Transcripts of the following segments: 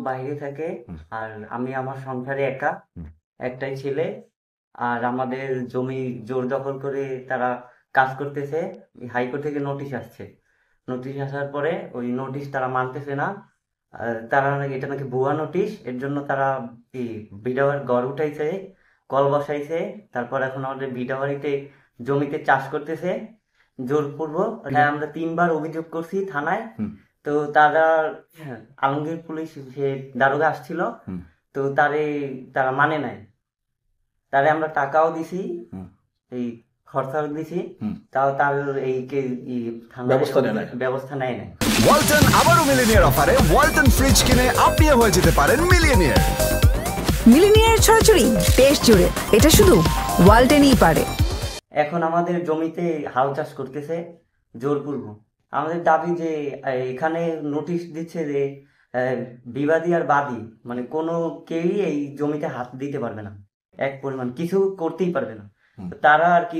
বাইরে থাকে আর আমি আমার সংসারে একা, একটাই ছেলে। আর আমাদের জমি জোর দখল করে তারা কাজ করতেছে। হাইকোর্ট থেকে নোটিশ আসছে, নোটিশ আসার পরে ওই নোটিশ তারা মানতেছে না। তারা নাকি এটা নাকি ভুয়া নোটিশ, এর জন্য তারা ভিটাবাড়ি ঘর উঠাইছে, কল বসাইছে। তারপর এখন আমাদের ভিটাবাড়িতে জমিতে চাষ করতেছে জোরপূর্বক। হ্যাঁ, আমরা 3বার অভিযোগ করছি থানায়। তো তারা আলমগীর পুলিশ সে দারোগা আসছিল, তো তারা মানে নাই। তারে আমরা টাকাও দিছি, এই খরচাও দিছি, তাও তার ব্যবস্থা নেয় নাই। ওয়ালটন আবারও মিলিনিয়ার অফারে ওয়ালটন ফ্রিজ কিনে আপনিও হয়ে যেতে পারেন মিলিয়নিয়ার। মিলিনিয়ার ছড়াছড়ি দেশ জুড়ে, এটা শুধু ওয়ালটনই পারে। এখন আমাদের জমিতে হাল চাষ করতেছে জোরপূর্বক। আমাদের দাবি যে এখানে নোটিশ দিচ্ছে যে বিবাদী আর বাদী মানে কোনো কেউই এই জমিতে হাত দিতে পারবে না, এক পরিমাণ কিছু করতেই পারবে না। তারা আর কি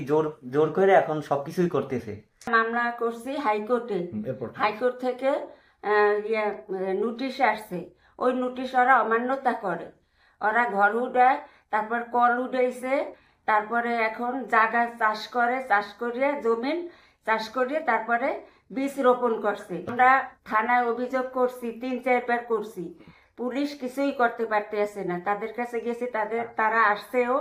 জোর করে এখন সবকিছুই করতেছে। মামলা করছি হাইকোর্টে, হাইকোর্ট থেকে নোটিশ আসছে। ওই নোটিশ ওরা অমান্যতা করে, ওরা ঘর উঠায়, তারপর কল উঠাইছে, তারপরে এখন জায়গা চাষ করে, চাষ করিয়ে জমিন চাষ করিয়ে তারপরে বীজ রোপণ করছে। আমরা থানায় অভিযোগ করছি, 3-4বার করছি, পুলিশ কিছুই করতে পারতেছে না। তাদের কাছে গেছি, তারা আসছেও,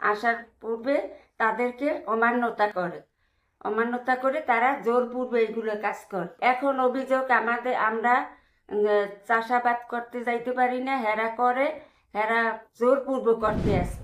আসার পূর্বে তাদেরকে অমান্যতা করে তারা জোরপূর্বে এইগুলো কাজ করে। এখন অভিযোগ আমরা চাষাবাদ করতে যাইতে পারি না, হেরা জোরপূর্বক করতে আছে।